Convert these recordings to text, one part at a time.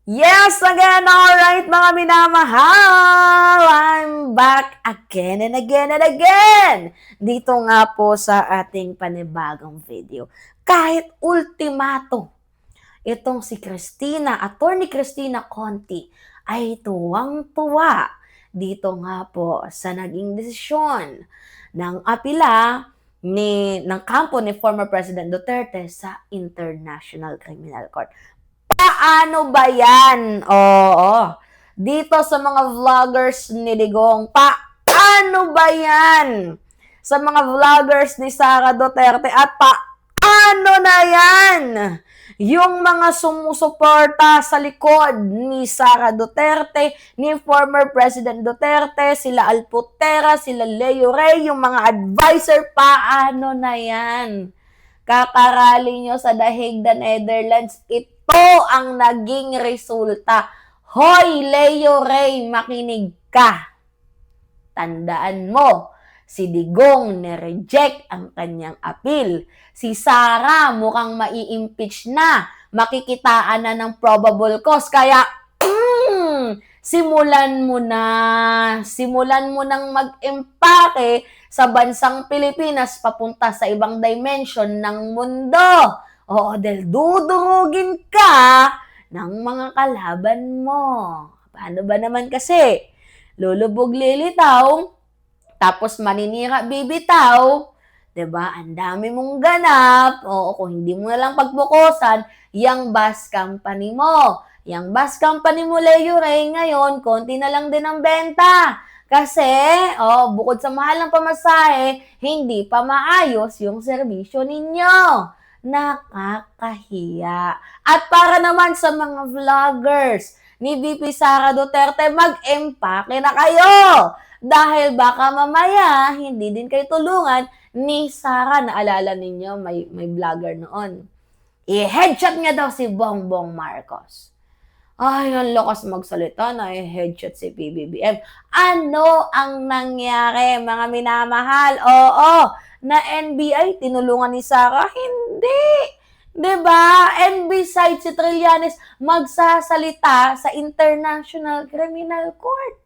Yes, again, alright mga minamahal! I'm back again and again and again! Dito nga po sa ating panibagong video. Kahit ultimato, itong si Attorney Cristina Conti, ay tuwang-tuwa dito nga po sa naging desisyon ng apila ng kampo ni former President Duterte sa International Criminal Court. Paano ba yan? Oo. Dito sa mga vloggers ni Digong, paano ba yan? Sa mga vloggers ni Sara Duterte at paano na yan? Yung mga sumusuporta sa likod ni Sara Duterte, ni former President Duterte, sila Alputera, sila Leo Rey, yung mga advisor, paano na yan? Kakarali nyo sa Dahig, the Netherlands, ito ang naging resulta. Hoy, Leo Rey, makinig ka. Tandaan mo, si Digong ni-reject ang kanyang appeal. Si Sara mukhang mai-impeach na. Makikitaan na ng probable cause. Kaya, simulan mo nang mag-empake sa bansang Pilipinas papunta sa ibang dimension ng mundo. Oo, dahil dudurugin ka ng mga kalaban mo. Paano ba naman kasi? Lulubog lilitaw, tapos maninira bibitaw, 'di ba? Ang dami mong ganap. Oo, kung hindi mo na lang pagbukusan, yang bus company mo. Yang bus company mo, Leo Rey, ngayon, konti na lang din ang benta. Kasi, bukod sa mahal ng pamasahe, hindi pa maayos yung serbisyo ninyo. Nakakahiya. At para naman sa mga vloggers ni VP Sara Duterte, mag-empake na kayo. Dahil baka mamaya, hindi din kayo tulungan ni Sara. Naalala ninyo, may vlogger noon. I-headshot niya daw si Bongbong Marcos. Ay, ang lakas magsalita na headshot si PBBM. Ano ang nangyari, mga minamahal? Oo, na NBI, tinulungan ni Sara? Hindi. 'Di ba? And besides, si Trillanes magsasalita sa International Criminal Court.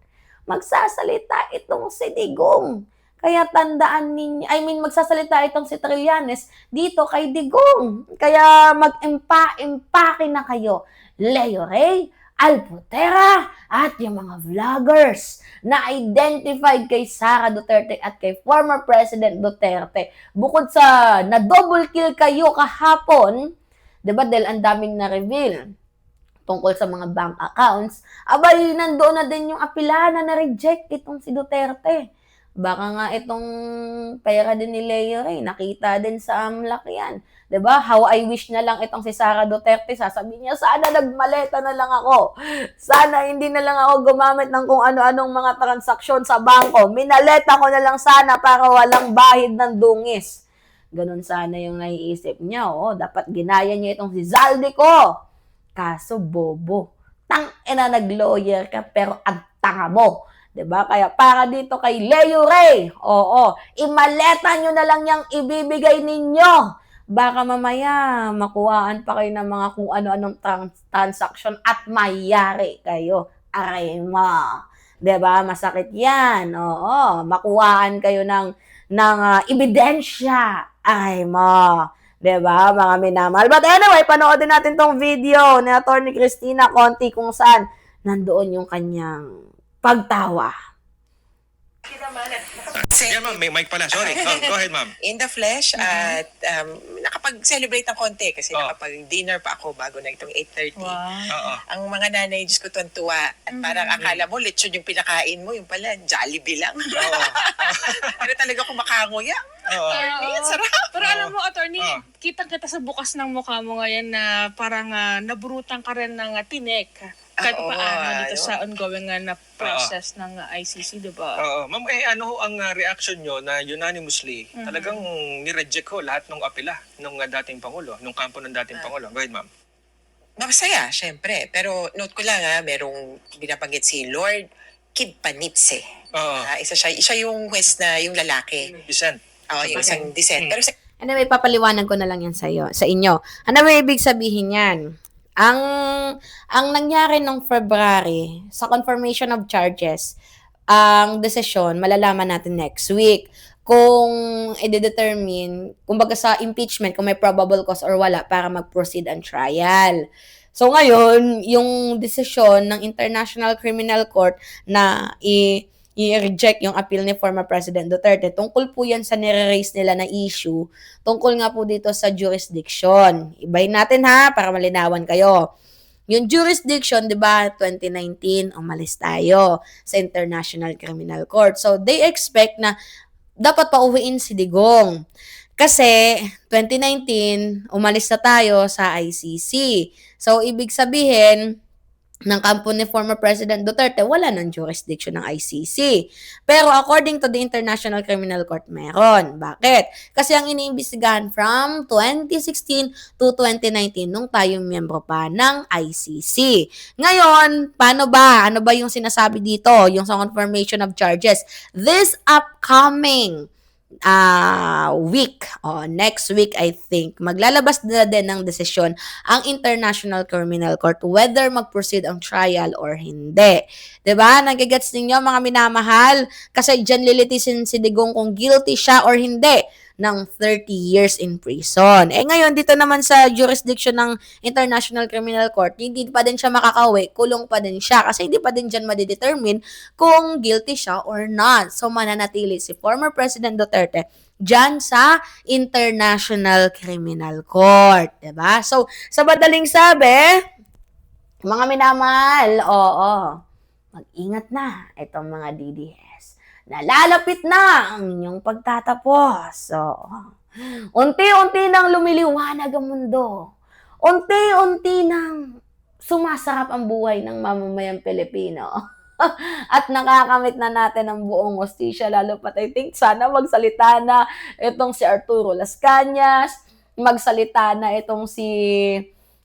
Magsasalita itong si Digong. Kaya tandaan ninyo, magsasalita itong si Trillanes dito kay Digong. Kaya mag-empake na kayo. Leo Rey, Alputera, at yung mga vloggers na identified kay Sara Duterte at kay former President Duterte. Bukod sa na-double kill kayo kahapon, 'di ba, dahil ang daming na-reveal tungkol sa mga bank accounts, abay, nandoon na din yung apila na na-reject itong si Duterte. Baka nga itong pera din ni Leo Rey, nakita din sa AMLAC yan. 'Di ba? How I wish na lang itong si Sara Duterte, sasabihin niya, sana nagmaleta na lang ako. Sana hindi na lang ako gumamit ng kung ano-anong mga transaksyon sa bangko. Minaleta ko na lang sana para walang bahid ng dungis. Ganon sana yung naiisip niya. Dapat ginaya niya itong si Zaldico. Kaso bobo. Tang-ina, nag-lawyer ka pero ang tanga mo. 'Di ba? Kaya para dito kay Leo Rey, imaleta nyo na lang yung ibibigay ninyo. Baka mamaya makuhaan pa kayo ng mga kung ano-anong transaction at mayari kayo. Aray mo. 'Di ba? Masakit 'yan. Makuhaan kayo ng ebidensya. Aray mo. 'Di ba, mga minamahal? But anyway, panoodin natin tong video ni Attorney Cristina Conti kung saan nandoon yung kanyang pagtawa. Yeah, ma'am, may mic pala. Sorry. Go ahead, ma'am. In the flesh at nakapag-celebrate ng konti kasi nakapag-dinner pa ako bago na itong 8:30. Oo. Ang mga nanay, Diyos ko, tuwan-tuwa. At parang akala mo, lechon yung pinakain mo, yung pala, Jollibee lang. Pero talaga kumakanguya. Yan, sarap. Pero alam mo, attorney, kitang-kita sa bukas ng mukha mo ngayon na parang naburutan ka rin ng tinik. Kahit paano dito sa ongoing na process ng ICC, di ba? Oo. Ma'am, ano ho ang reaction nyo na unanimously talagang ni-reject ho lahat ng apela ng dating Pangulo, ng kampo ng dating Pangulo? Go ahead, ma'am. Masaya, syempre. Pero note ko lang merong binabanggit si Lord Kid Panitse. Isa yung West na yung lalaki. Dissent. Yung isang dissent. Pero Anyway, papaliwanag ko na lang yan sa inyo. Ano ba ibig sabihin yan? Ang ang nangyari nung February, sa confirmation of charges, ang desisyon malalaman natin next week kung i-determine, kumbaga sa impeachment, kung may probable cause or wala para mag-proceed ang trial. So ngayon, yung desisyon ng International Criminal Court na i-reject yung appeal ni former President Duterte, tungkol po yan sa nire-raise nila na issue, tungkol nga po dito sa jurisdiction. Ibahin natin ha, para malinawan kayo. Yung jurisdiction, di ba, 2019, umalis tayo sa International Criminal Court. So, they expect na dapat pauwiin si Digong. Kasi, 2019, umalis na tayo sa ICC. So, ibig sabihin, ng kampo ni former President Duterte, wala ng jurisdiction ng ICC. Pero according to the International Criminal Court, meron. Bakit? Kasi ang iniimbestigahan from 2016 to 2019 nung tayong miyembro pa ng ICC. Ngayon, paano ba? Ano ba yung sinasabi dito? Yung sa confirmation of charges. This upcoming week, next week I think, maglalabas na din ng desisyon ang International Criminal Court whether mag-proceed ang trial or hindi. 'Di ba? Nagigets ninyo mga minamahal? Kasi diyan lilitisin si Digong kung guilty siya or hindi ng 30 years in prison. Eh ngayon, dito naman sa jurisdiction ng International Criminal Court, hindi pa din siya makakauwi, kulong pa din siya kasi hindi pa din dyan madidetermine kung guilty siya or not. So, mananatili si former President Duterte dyan sa International Criminal Court. Diba? So, sa madaling sabi, mga minamahal, mag-ingat na itong mga DDS. Nalalapit na ang inyong pagtatapos. So, unti-unti nang lumiliwanag ang mundo. Unti-unti nang sumasarap ang buhay ng mamamayang Pilipino. At nakakamit na natin ang buong hustisya, lalo pat I think sana magsalita na itong si Arturo Las Cañas, magsalita na itong si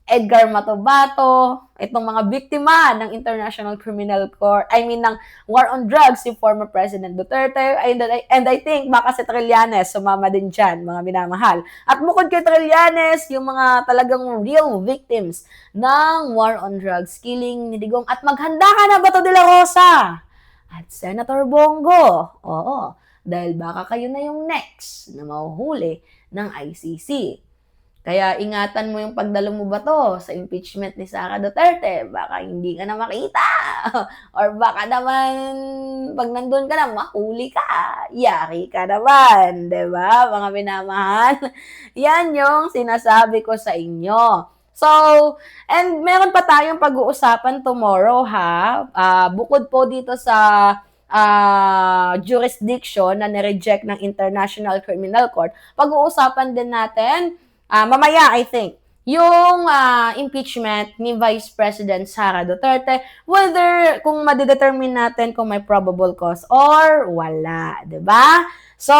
Edgar Matobato, itong mga biktima ng International Criminal Court, ng war on drugs, si former President Duterte, and I think baka si Trillanes sumama din dyan, mga minamahal. At bukod kay Trillanes, yung mga talagang real victims ng war on drugs, killing ni Digong, at maghanda ka na Bato de la Rosa at Senator Bongo. Oo, dahil baka kayo na yung next na mahuhuli ng ICC. Kaya ingatan mo yung pagdalo mo ba to sa impeachment ni Sara Duterte. Baka hindi ka na makita. Or baka naman, pag nandun ka na, mahuli ka. Yari ka naman. Diba, mga minamahal? Yan yung sinasabi ko sa inyo. So, and meron pa tayong pag-uusapan tomorrow, ha? Bukod po dito sa jurisdiction na nireject ng International Criminal Court, pag-uusapan din natin mamaya, I think, yung impeachment ni Vice President Sara Duterte, whether kung madidetermine natin kung may probable cause or wala, diba? So,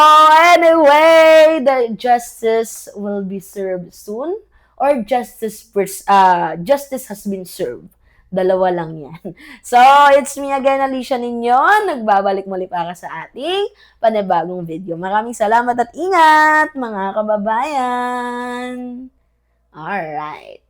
anyway, the justice will be served soon or justice has been served. Dalawa lang yan. So, it's me again, Alicia ninyo. Nagbabalik muli para sa ating panibagong video. Maraming salamat at ingat, mga kababayan. Alright.